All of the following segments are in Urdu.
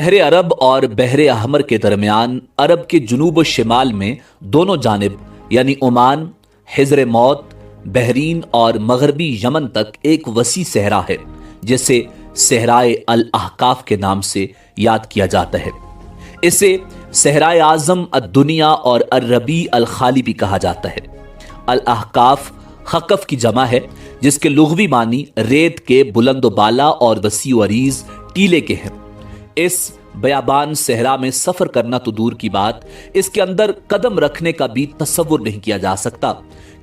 بحر عرب اور بحر احمر کے درمیان عرب کے جنوب و شمال میں دونوں جانب یعنی عمان، حضر موت، بحرین اور مغربی یمن تک ایک وسیع صحرا ہے جسے صحرائے الاحقاف کے نام سے یاد کیا جاتا ہے۔ اسے صحرائے اعظم الدنیا اور الربیع الخالی بھی کہا جاتا ہے۔ الاحقاف خقف کی جمع ہے جس کے لغوی معنی ریت کے بلند و بالا اور وسیع و عریض ٹیلے کے ہیں۔ اس بیابان صحرا میں سفر کرنا تو دور کی بات، اس کے اندر قدم رکھنے کا بھی تصور نہیں کیا جا سکتا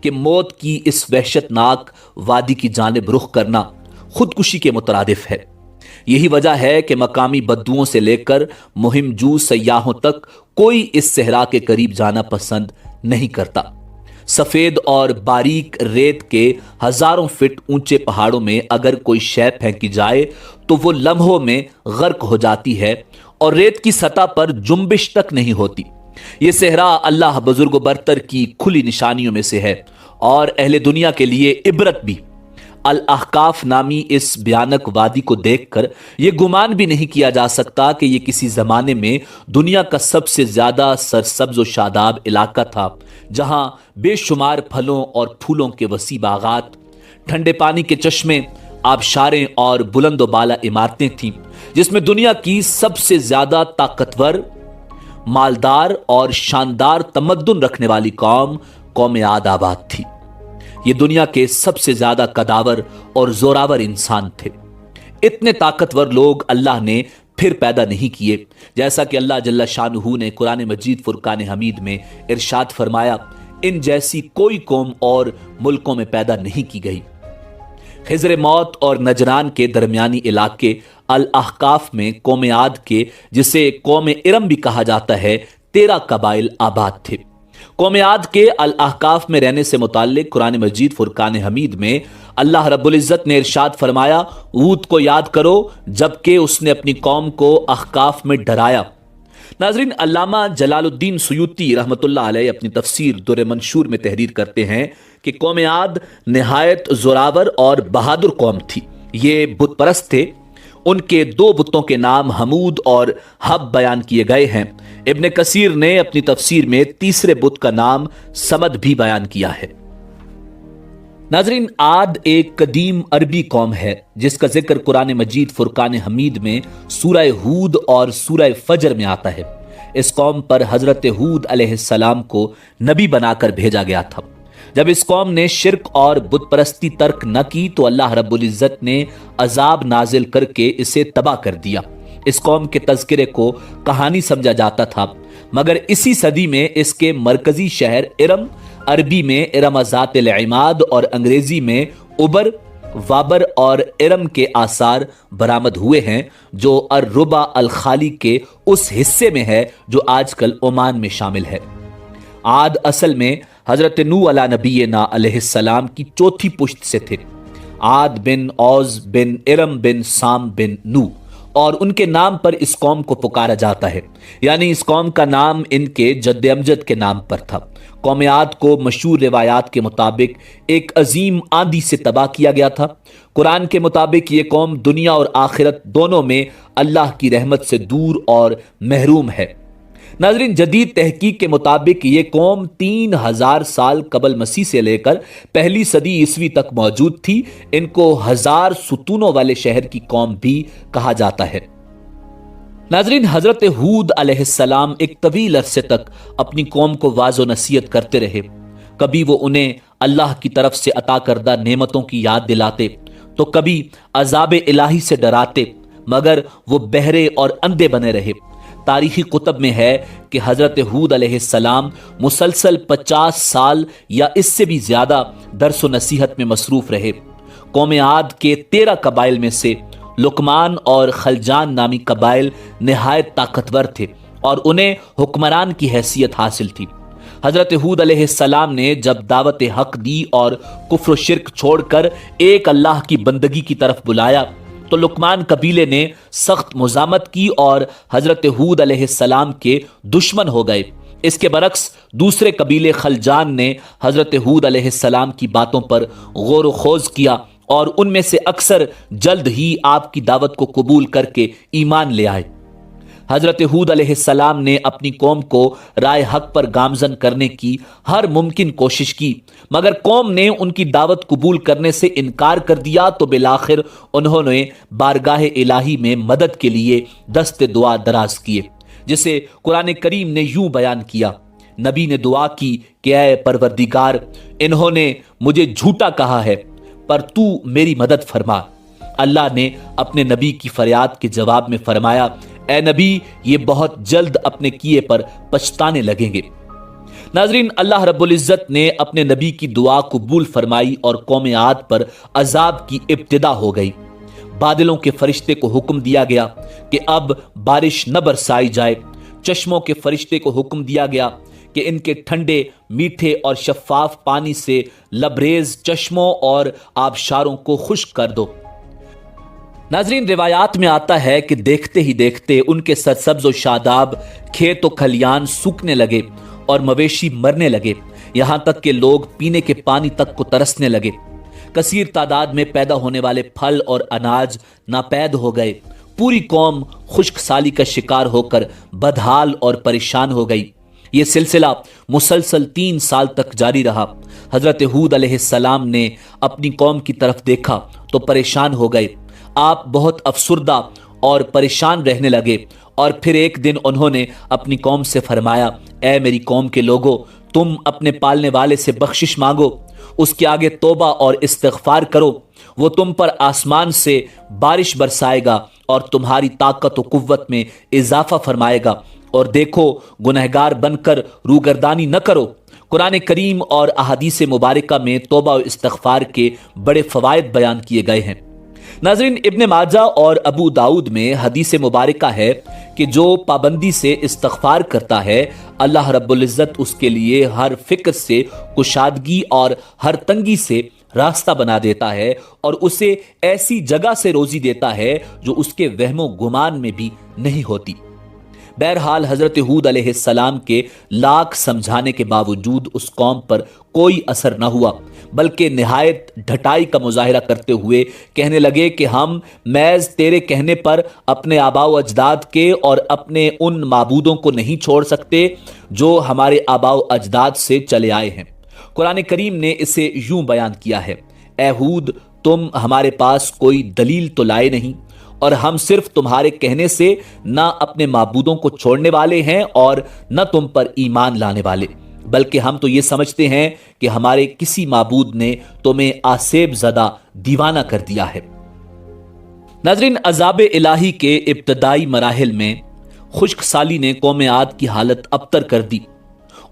کہ موت کی اس وحشت ناک وادی کی جانب رخ کرنا خودکشی کے مترادف ہے۔ یہی وجہ ہے کہ مقامی بدوؤں سے لے کر مہم جو سیاحوں تک کوئی اس صحرا کے قریب جانا پسند نہیں کرتا۔ سفید اور باریک ریت کے ہزاروں فٹ اونچے پہاڑوں میں اگر کوئی شے پھینکی جائے تو وہ لمحوں میں غرق ہو جاتی ہے اور ریت کی سطح پر جنبش تک نہیں ہوتی۔ یہ صحرا اللہ بزرگ و برتر کی کھلی نشانیوں میں سے ہے اور اہل دنیا کے لیے عبرت بھی۔ الاحقاف نامی اس بھیانک وادی کو دیکھ کر یہ گمان بھی نہیں کیا جا سکتا کہ یہ کسی زمانے میں دنیا کا سب سے زیادہ سرسبز و شاداب علاقہ تھا، جہاں بے شمار پھلوں اور پھولوں کے وسیع باغات، ٹھنڈے پانی کے چشمے، آبشاریں اور بلند و بالا عمارتیں تھیں، جس میں دنیا کی سب سے زیادہ طاقتور، مالدار اور شاندار تمدن رکھنے والی قوم عاد آباد تھی۔ یہ دنیا کے سب سے زیادہ قداور اور زوراور انسان تھے۔ اتنے طاقتور لوگ اللہ نے پھر پیدا نہیں کیے، جیسا کہ اللہ جل شانہ نے قرآن مجید فرقان حمید میں ارشاد فرمایا، ان جیسی کوئی قوم اور ملکوں میں پیدا نہیں کی گئی۔ حضر موت اور نجران کے درمیانی علاقے الاحقاف میں قوم عاد کے، جسے قوم ارم بھی کہا جاتا ہے، 13 قبائل آباد تھے۔ قوم عاد کے الاحقاف میں رہنے سے متعلق قرآن مجید فرقان حمید میں اللہ رب العزت نے ارشاد فرمایا، ہود کو یاد کرو جبکہ اس نے اپنی قوم کو احقاف میں ڈرایا۔ ناظرین، علامہ جلال الدین سیوطی رحمۃ اللہ علیہ اپنی تفسیر در منشور میں تحریر کرتے ہیں کہ قوم عاد نہایت زوراور اور بہادر قوم تھی۔ یہ بت پرست تھے۔ ان کے 2 بتوں کے نام حمود اور حب بیان کیے گئے ہیں۔ ابن کثیر نے اپنی تفسیر میں تیسرے بت کا نام سمد بھی بیان کیا ہے۔ ناظرین، عاد ایک قدیم عربی قوم ہے جس کا ذکر قرآن مجید فرقان حمید میں سورہ ہود اور سورہ فجر میں آتا ہے۔ اس قوم پر حضرت ہود علیہ السلام کو نبی بنا کر بھیجا گیا تھا۔ جب اس قوم نے شرک اور بت پرستی ترک نہ کی تو اللہ رب العزت نے عذاب نازل کر کے اسے تباہ کر دیا۔ اس قوم کے تذکرے کو کہانی سمجھا جاتا تھا، مگر اسی صدی میں اس کے مرکزی شہر ارم، عربی میں ارم ذات العماد اور انگریزی میں ابر، وابر اور ارم کے آثار برآمد ہوئے ہیں، جو الربع الخالی کے اس حصے میں ہے جو آج کل عمان میں شامل ہے۔ عاد اصل میں حضرت نوح علیہ نبینا علیہ السلام کی چوتھی پشت سے تھے۔ عاد بن اوز بن ارم بن سام بن نوح، اور ان کے نام پر اس قوم کو پکارا جاتا ہے، یعنی اس قوم کا نام ان کے جد امجد کے نام پر تھا۔ قوم عاد کو مشہور روایات کے مطابق ایک عظیم آندھی سے تباہ کیا گیا تھا۔ قرآن کے مطابق یہ قوم دنیا اور آخرت دونوں میں اللہ کی رحمت سے دور اور محروم ہے۔ ناظرین، جدید تحقیق کے مطابق یہ قوم 3000 سال قبل مسیح سے لے کر پہلی صدی عیسوی تک موجود تھی۔ ان کو 1000 ستونوں والے شہر کی قوم بھی کہا جاتا ہے۔ ناظرین، حضرت ہود علیہ السلام ایک طویل عرصے تک اپنی قوم کو واعظ و نصیحت کرتے رہے۔ کبھی وہ انہیں اللہ کی طرف سے عطا کردہ نعمتوں کی یاد دلاتے تو کبھی عذاب الہی سے ڈراتے، مگر وہ بہرے اور اندھے بنے رہے۔ تاریخی کتب میں ہے کہ حضرت ہود علیہ السلام مسلسل 50 سال یا اس سے بھی زیادہ درس و نصیحت میں مصروف رہے۔ قوم عاد کے 13 قبائل میں سے لقمان اور خلجان نامی قبائل نہایت طاقتور تھے اور انہیں حکمران کی حیثیت حاصل تھی۔ حضرت ہود علیہ السلام نے جب دعوت حق دی اور کفر و شرک چھوڑ کر ایک اللہ کی بندگی کی طرف بلایا تو لقمان قبیلے نے سخت مزاحمت کی اور حضرت ہود علیہ السلام کے دشمن ہو گئے۔ اس کے برعکس دوسرے قبیلے خلجان نے حضرت ہود علیہ السلام کی باتوں پر غور و خوض کیا اور ان میں سے اکثر جلد ہی آپ کی دعوت کو قبول کر کے ایمان لے آئے۔ حضرت ہود علیہ السلام نے اپنی قوم کو رائے حق پر گامزن کرنے کی ہر ممکن کوشش کی، مگر قوم نے ان کی دعوت قبول کرنے سے انکار کر دیا تو بالآخر انہوں نے بارگاہ الہی میں مدد کے لیے دست دعا دراز کیے، جسے قرآن کریم نے یوں بیان کیا۔ نبی نے دعا کی کہ اے پروردگار، انہوں نے مجھے جھوٹا کہا ہے پر تو میری مدد فرما۔ اللہ نے اپنے نبی کی فریاد کے جواب میں فرمایا، اے نبی، یہ بہت جلد اپنے کیے پر پچھتانے لگیں گے۔ ناظرین، اللہ رب العزت نے اپنے نبی کی دعا قبول فرمائی اور قوم عاد پر عذاب کی ابتدا ہو گئی۔ بادلوں کے فرشتے کو حکم دیا گیا کہ اب بارش نہ برسائی جائے۔ چشموں کے فرشتے کو حکم دیا گیا کہ ان کے ٹھنڈے، میٹھے اور شفاف پانی سے لبریز چشموں اور آبشاروں کو خشک کر دو۔ ناظرین، روایات میں آتا ہے کہ دیکھتے ہی دیکھتے ان کے سرسبز و شاداب کھیت و کھلیان سوکھنے لگے اور مویشی مرنے لگے، یہاں تک کہ لوگ پینے کے پانی تک کو ترسنے لگے۔ کثیر تعداد میں پیدا ہونے والے پھل اور اناج ناپید ہو گئے۔ پوری قوم خشک سالی کا شکار ہو کر بدحال اور پریشان ہو گئی۔ یہ سلسلہ مسلسل 3 سال تک جاری رہا۔ حضرت ہود علیہ السلام نے اپنی قوم کی طرف دیکھا تو پریشان ہو گئے۔ آپ بہت افسردہ اور پریشان رہنے لگے، اور پھر ایک دن انہوں نے اپنی قوم سے فرمایا، اے میری قوم کے لوگو، تم اپنے پالنے والے سے بخشش مانگو، اس کے آگے توبہ اور استغفار کرو، وہ تم پر آسمان سے بارش برسائے گا اور تمہاری طاقت و قوت میں اضافہ فرمائے گا، اور دیکھو گنہگار بن کر روگردانی نہ کرو۔ قرآن کریم اور احادیث مبارکہ میں توبہ و استغفار کے بڑے فوائد بیان کیے گئے ہیں۔ ناظرین، ابن ماجہ اور ابو داؤد میں حدیث مبارکہ ہے کہ جو پابندی سے استغفار کرتا ہے، اللہ رب العزت اس کے لیے ہر فکر سے کشادگی اور ہر تنگی سے راستہ بنا دیتا ہے، اور اسے ایسی جگہ سے روزی دیتا ہے جو اس کے وہم و گمان میں بھی نہیں ہوتی۔ بہرحال حضرت ہود علیہ السلام کے لاکھ سمجھانے کے باوجود اس قوم پر کوئی اثر نہ ہوا، بلکہ نہایت ڈھٹائی کا مظاہرہ کرتے ہوئے کہنے لگے کہ ہم محض تیرے کہنے پر اپنے آباء و اجداد کے اور اپنے ان معبودوں کو نہیں چھوڑ سکتے جو ہمارے آباء و اجداد سے چلے آئے ہیں۔ قرآن کریم نے اسے یوں بیان کیا ہے، اے ہود، تم ہمارے پاس کوئی دلیل تو لائے نہیں، اور ہم صرف تمہارے کہنے سے نہ اپنے معبودوں کو چھوڑنے والے ہیں اور نہ تم پر ایمان لانے والے، بلکہ ہم تو یہ سمجھتے ہیں کہ ہمارے کسی معبود نے تمہیں آسیب زدہ دیوانہ کر دیا ہے۔ ناظرین، عذاب الہی کے ابتدائی مراحل میں خشک سالی نے قوم عاد کی حالت ابتر کر دی۔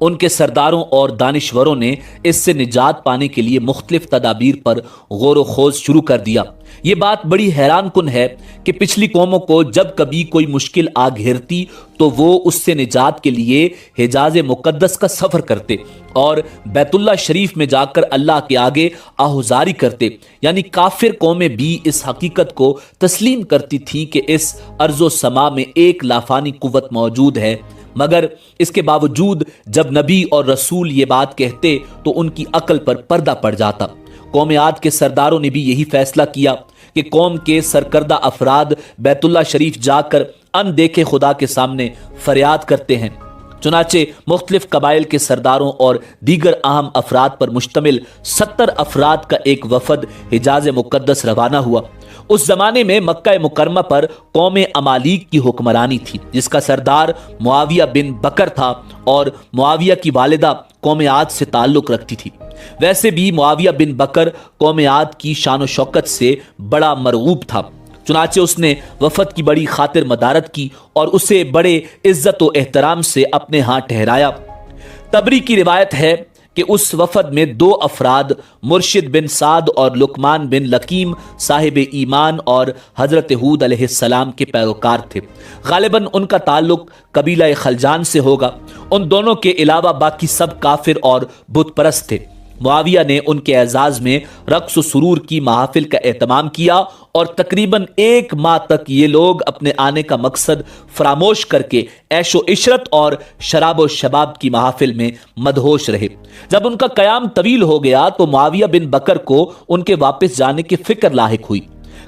ان کے سرداروں اور دانشوروں نے اس سے نجات پانے کے لیے مختلف تدابیر پر غور و خوض شروع کر دیا۔ یہ بات بڑی حیران کن ہے کہ پچھلی قوموں کو جب کبھی کوئی مشکل آ گھیرتی تو وہ اس سے نجات کے لیے حجاز مقدس کا سفر کرتے اور بیت اللہ شریف میں جا کر اللہ کے آگے آہوزاری کرتے، یعنی کافر قومیں بھی اس حقیقت کو تسلیم کرتی تھیں کہ اس ارض و سما میں ایک لافانی قوت موجود ہے، مگر اس کے باوجود جب نبی اور رسول یہ بات کہتے تو ان کی عقل پر پردہ پڑ جاتا۔ قوم عاد کے سرداروں نے بھی یہی فیصلہ کیا کہ قوم کے سرکردہ افراد بیت اللہ شریف جا کر ان دیکھے خدا کے سامنے فریاد کرتے ہیں۔ چنانچہ مختلف قبائل کے سرداروں اور دیگر اہم افراد پر مشتمل 70 افراد کا ایک وفد حجاز مقدس روانہ ہوا۔ اس زمانے میں مکہ مکرمہ پر قوم امالیک کی حکمرانی تھی، جس کا سردار معاویہ بن بکر تھا، اور معاویہ کی والدہ قوم عاد سے تعلق رکھتی تھی۔ ویسے بھی معاویہ بن بکر قوم عاد کی شان و شوکت سے بڑا مرغوب تھا، چنانچہ اس نے وفد کی بڑی خاطر مدارت کی اور اسے بڑے عزت و احترام سے اپنے ہاں ٹھہرایا۔ تبری کی روایت ہے کہ اس وفد میں 2 افراد مرشد بن سعد اور لقمان بن لکیم صاحب ایمان اور حضرت ہود علیہ السلام کے پیروکار تھے۔ غالباً ان کا تعلق قبیلہ خلجان سے ہوگا۔ ان دونوں کے علاوہ باقی سب کافر اور بت پرست تھے۔ معاویہ نے ان کے اعزاز میں رقص و سرور کی محافل کا اہتمام کیا اور تقریباً 1 ماہ تک یہ لوگ اپنے آنے کا مقصد فراموش کر کے عیش و عشرت اور شراب و شباب کی محافل میں مدہوش رہے۔ جب ان کا قیام طویل ہو گیا تو معاویہ بن بکر کو ان کے واپس جانے کی فکر لاحق ہوئی۔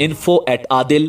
info@adil।